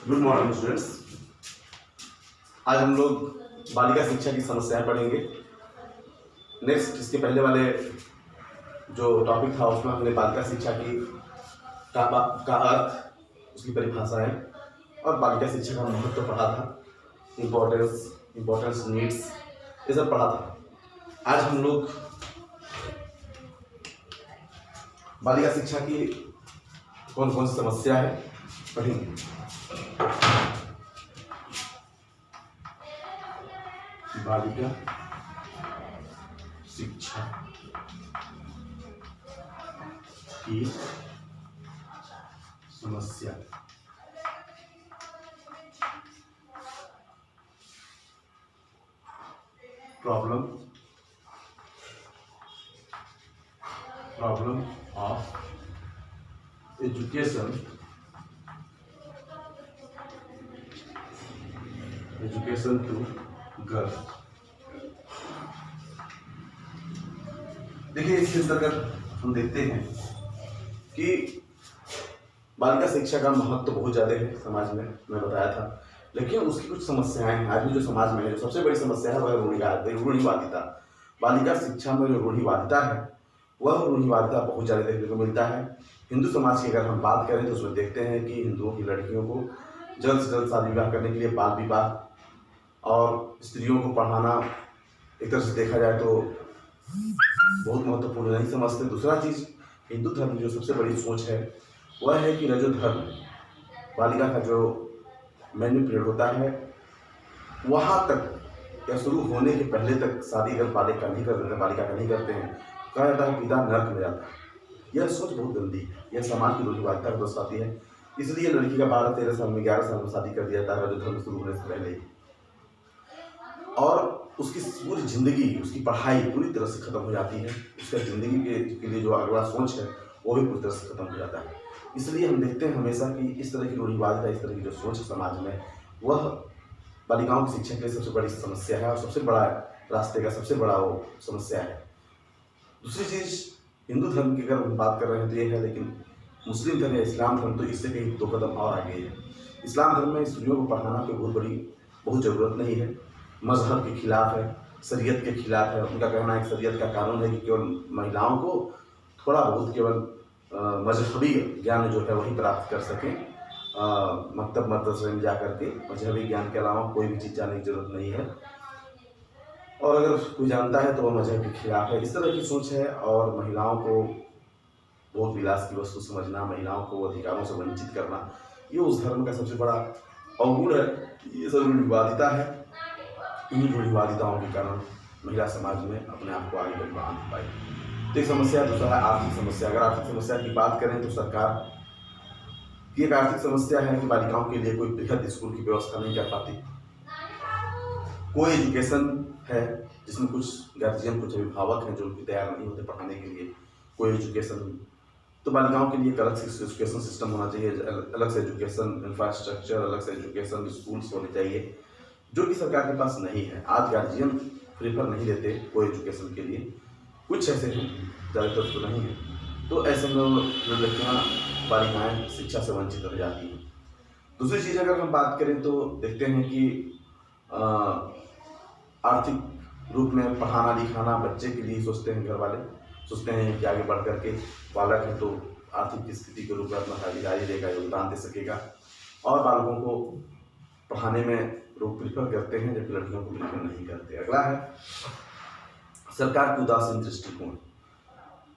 Good morning students. आज हम लोग बालिका शिक्षा की समस्याएं पढ़ेंगे। नेक्स्ट इसके पहले वाले जो टॉपिक था उसमें हमने बालिका शिक्षा का अर्थ, उसकी परिभाषाएं और बालिका शिक्षा का महत्व पढ़ा था। इम्पोर्टेंस, नीड्स, ये सब पढ़ा था। आज हम लोग बालिका शिक्षा की कौन कौन सी समस्या है पढ़ेंगे। बालिका शिक्षा की समस्या। Problem of education to girls. देखिए, इसके अंतर्गत हम देखते हैं कि बालिका शिक्षा का महत्व बहुत ज़्यादा है समाज में, मैं बताया था। लेकिन उसकी कुछ समस्याएं हैं आज भी जो समाज में है। जो सबसे बड़ी समस्या है वह रूढ़िवादिता। बालिका शिक्षा में जो रूढ़िवादिता है वह रूढ़िवादिता बहुत ज़्यादा देखने को मिलता है। हिंदू समाज की अगर हम बात करें तो उसमें देखते हैं कि हिंदुओं की लड़कियों को जल्द से जल्द शादी विवाह करने के लिए बाल विवाह और स्त्रियों को पढ़ाना एक तरह से देखा जाए तो बहुत महत्वपूर्ण नहीं समझते। दूसरा चीज़, हिंदू धर्म की जो सबसे बड़ी सोच है वह है कि रजो धर्म, बालिका का जो मेन्यू पीरियड होता है वहाँ तक या शुरू होने के पहले तक शादी अगर बालिका का नहीं करते हैं, कहा जाता है पिता नर्क में जाता है। यह सोच बहुत गंदी है, यह समाज की रूढ़िवादिता को दर्शाती है। इसलिए लड़की का 12-13 साल में 11 साल में शादी कर दिया जाता है रजो धर्म शुरू होने से पहले ही, और उसकी पूरी जिंदगी, उसकी पढ़ाई पूरी तरह से खत्म हो जाती है। उसका जिंदगी के लिए जो अगला सोच है वो भी पूरी तरह से खत्म हो जाता है। इसलिए हम देखते हैं हमेशा कि इस तरह की रूढ़िवादिता, इस तरह की जो सोच है समाज में, वह बालिकाओं की शिक्षा के लिए सबसे बड़ी समस्या है और सबसे बड़ा रास्ते का सबसे बड़ा वो समस्या है। दूसरी चीज़, हिंदू धर्म की अगर हम बात कर रहे हैं तो ये है, लेकिन मुस्लिम धर्म या इस्लाम धर्म तो इससे कहीं 2 कदम और आगे है। इस्लाम धर्म में स्त्रियों को पढ़ाना की बहुत ज़रूरत नहीं है, मजहब के खिलाफ है, शरीयत के खिलाफ है। उनका कहना है कि शरीयत का कानून है कि केवल महिलाओं को थोड़ा बहुत केवल मजहबी ज्ञान जो है वही प्राप्त कर सकें। मकतब मदरसे में जा करके मजहबी ज्ञान के अलावा कोई भी चीज़ जानने की जरूरत नहीं है, और अगर कोई जानता है तो वह मजहब के खिलाफ है। इस तरह की सोच है। और महिलाओं को बहुत विलास की वस्तु समझना, महिलाओं को अधिकारों से वंचित करना, ये उस धर्म का सबसे बड़ा अवगुण है। ये सब रूढ़िवादिता है। इन रूढ़िवादिताओं के कारण महिला समाज में अपने आप को आगे बढ़ा नहीं पाई। तो एक समस्या। दूसरा है आर्थिक समस्या। अगर आर्थिक समस्या की बात करें तो सरकार की एक आर्थिक समस्या है कि बालिकाओं के लिए कोई बृहद स्कूल की व्यवस्था नहीं कर पाती। कोई एजुकेशन है जिसमें कुछ गार्जियन, कुछ अभिभावक हैं जो तैयार नहीं होते पढ़ाने के लिए कोई एजुकेशन। तो बालिकाओं के लिए एक अलग से एजुकेशन सिस्टम होना चाहिए, अलग से एजुकेशन इंफ्रास्ट्रक्चर, अलग से एजुकेशन स्कूल्स होने चाहिए, जो कि सरकार के पास नहीं है। आज गार्जियन प्रेफर नहीं देते कोई एजुकेशन के लिए, कुछ ऐसे हैं, ज़्यादातर तो नहीं है। तो ऐसे में लड़कियाँ, बालिकाएँ शिक्षा से वंचित रह जाती हैं। दूसरी चीज़ अगर हम बात करें तो देखते हैं कि आर्थिक रूप में पढ़ाना लिखाना बच्चे के लिए सोचते हैं, घर वाले सोचते हैं कि आगे बढ़ करके बालक है तो आर्थिक स्थिति के रूप में अपना भागीदारी देगा, योगदान दे सकेगा, और बालकों को पढ़ाने में लोग प्रीफर करते हैं जबकि लड़कियों को प्रीफर नहीं करते। अगला है सरकार की उदासीन दृष्टिकोण।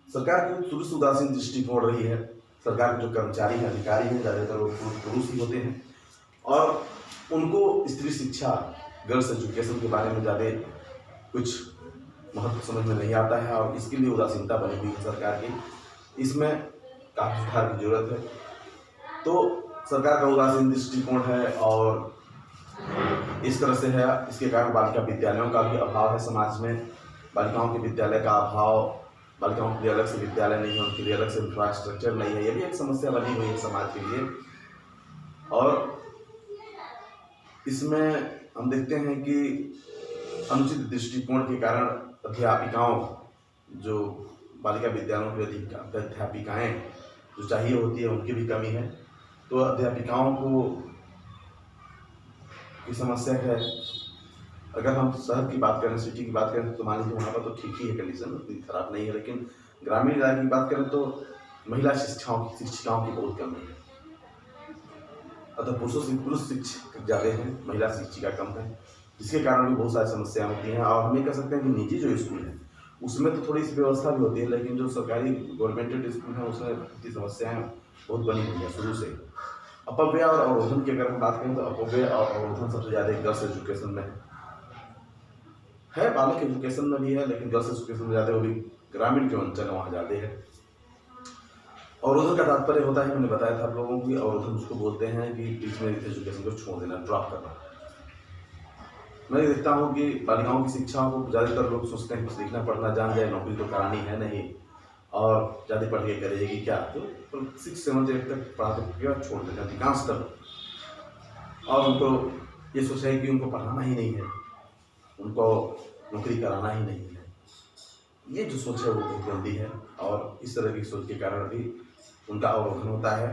सरकार की शुरू से उदासीन दृष्टिकोण रही है। सरकार के जो कर्मचारी हैं, अधिकारी हैं, ज़्यादातर वो पुरुष ही होते हैं, और उनको स्त्री शिक्षा, गर्ल्स एजुकेशन के बारे में ज़्यादा कुछ महत्व समझ में नहीं आता है, और इसके लिए उदासीनता बनी हुई है सरकार की। इसमें काफ़ी सुधार की जरूरत है। तो सरकार का उदासीन दृष्टिकोण है और इस तरह से है। इसके कारण बालिका विद्यालयों का भी अभाव है समाज में। बालिकाओं के विद्यालय का अभाव, बालिकाओं के लिए अलग से विद्यालय नहीं है, उनके लिए अलग से इंफ्रास्ट्रक्चर नहीं है, ये भी एक समस्या बनी हुई है समाज के लिए। और इसमें हम देखते हैं कि अनुचित दृष्टिकोण के कारण अध्यापिकाओं, जो बालिका विद्यालयों की अध्यापिकाएँ जो चाहिए होती है, उनकी भी कमी है। तो अध्यापिकाओं को की समस्या है। अगर हम शहर की बात करें, सिटी की बात करें तो मान लीजिए वहाँ पर तो ठीक ही है कंडीशन, उतनी खराब नहीं है, लेकिन ग्रामीण इलाके की बात करें तो महिला शिक्षिकाओं की बहुत कमी है। अतः पुरुष शिक्षक ज़्यादा हैं, महिला शिक्षिका कम है, जिसके कारण भी बहुत सारी समस्याएं होती हैं। और हम ये कह सकते हैं कि निजी जो स्कूल है उसमें तो थोड़ी सी व्यवस्था भी होती है, लेकिन जो सरकारी गवर्नमेंटेड स्कूल हैं उसमें इतनी समस्याएं बहुत बनी हुई हैं शुरू से। अपव्यय और अवरोधन की अगर हम बात करें तो अपव्यय और अवरोधन सबसे ज़्यादा गर्ल्स एजुकेशन में है, बालक एजुकेशन में भी है, लेकिन गर्ल्स एजुकेशन में ज़्यादा, वो भी ग्रामीण जो अंचल है वहाँ ज़्यादा है। अवरोधन का तात्पर्य होता है, मैंने बताया था आप लोगों को, अवरोधन उसको बोलते हैं कि बीच में एजुकेशन को छोड़ देना, ड्रॉप करना। मैं देखता हूँ कि बालिकाओं की शिक्षाओं को ज़्यादातर लोग सोचते हैं कि लिखना पढ़ना जान जाए, नौकरी तो करानी है नहीं, और ज़्यादा पढ़ के करेगी क्या, तो 6-7 तक पढ़ाते के छोड़ देते हैं अधिकांश तक। और उनको ये सोचा है कि उनको पढ़ाना ही नहीं है, उनको नौकरी कराना ही नहीं है। ये जो सोच है वो बहुत गंदी है, और इस तरह की सोच के कारण भी उनका अवरोधन होता है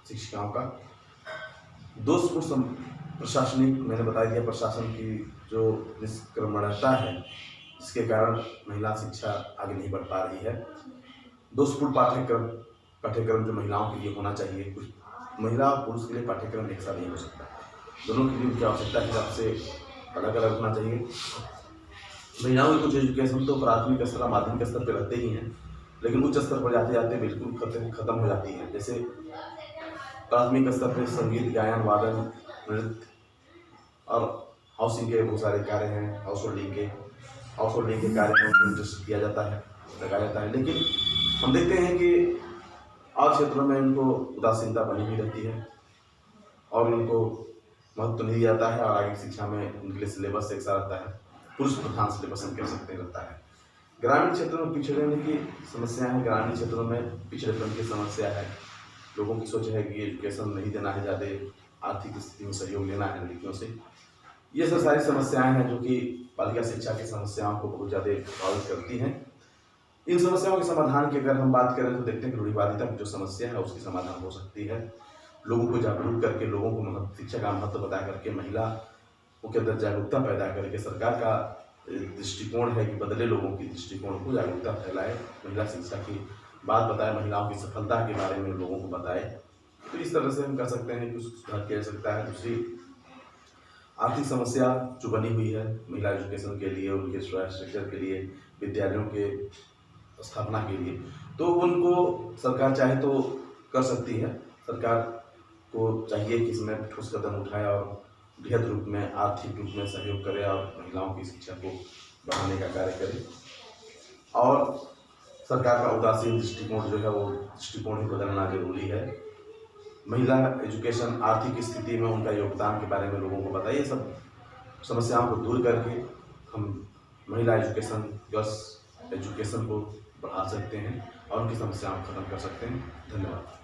शिक्षिकाओं का। दोषपूर्ण प्रशासनिक, मैंने बता दिया, प्रशासन की जो निष्क्रमणता है जिसके कारण महिला शिक्षा आगे नहीं बढ़ पा रही है। दोषपूर्ण पाठ्यक्रम जो महिलाओं के लिए होना चाहिए, कुछ महिला और पुरुष के लिए पाठ्यक्रम एक साथ नहीं हो सकता, दोनों के लिए उनकी आवश्यकता के हिसाब से अलग अलग होना चाहिए। महिलाओं की कुछ एजुकेशन तो प्राथमिक स्तर, माध्यमिक स्तर पर रहते ही हैं, लेकिन उच्च स्तर पर जाते जाते बिल्कुल खत्म हो जाती है। जैसे प्राथमिक स्तर पर संगीत, गायन, वादन, नृत्य और हाउसिंग के बहुत सारे कार्य हैं, हाउस होल्डिंग के कार्य में इंटरेस्ट दिया जाता है, लगाया जाता है। लेकिन हम देखते हैं कि और क्षेत्रों में इनको उदासीनता बनी हुई रहती है और इनको महत्व नहीं दिया जाता है, और आगे शिक्षा में उनके लिए सिलेबस एक सा रहता है, पुरुष प्रधान सिलेबस हम कह सकते रहता है। ग्रामीण क्षेत्रों में पिछड़ने की समस्या है, ग्रामीण क्षेत्रों में पिछड़ेपन की समस्या है। लोगों की सोच है कि एजुकेशन नहीं देना है, ज़्यादा आर्थिक स्थिति में सहयोग लेना है लड़कियों से। ये सब सारी समस्याएं हैं जो कि बालिका शिक्षा की समस्याओं को बहुत ज़्यादा प्रभावित करती हैं। इन समस्याओं के समाधान की अगर हम बात करें तो देखते हैं कि रूढ़िवादिता की जो समस्या है उसकी समाधान हो सकती है। लोगों को जागरूक करके, लोगों को शिक्षा का महत्व बता करके, महिला के अंदर जागरूकता पैदा करके, सरकार का दृष्टिकोण है कि बदले लोगों की दृष्टिकोण को, जागरूकता फैलाए, महिला शिक्षा की बात बताए, महिलाओं की सफलता के बारे में लोगों को बताए। तो इस तरह से हम कह सकते हैं कि उसको सुधार किया जा सकता है। दूसरी आर्थिक समस्या जो बनी हुई है महिला एजुकेशन के लिए, उनके इंफ्रास्ट्रक्चर के लिए, विद्यालयों के स्थापना के लिए, तो उनको सरकार चाहे तो कर सकती है। सरकार को चाहिए कि इसमें ठोस कदम उठाए और बृहद रूप में, आर्थिक रूप में सहयोग करे और महिलाओं की शिक्षा को बढ़ाने का कार्य करे। और सरकार का उदासीन दृष्टिकोण जो है वो दृष्टिकोण ही बदलना जरूरी है। महिला एजुकेशन, आर्थिक स्थिति में उनका योगदान के बारे में लोगों को बताइए। सब समस्याओं को दूर करके हम महिला एजुकेशन, गर्ल्स एजुकेशन को बढ़ा सकते हैं और उनकी समस्याओं को खत्म कर सकते हैं। धन्यवाद।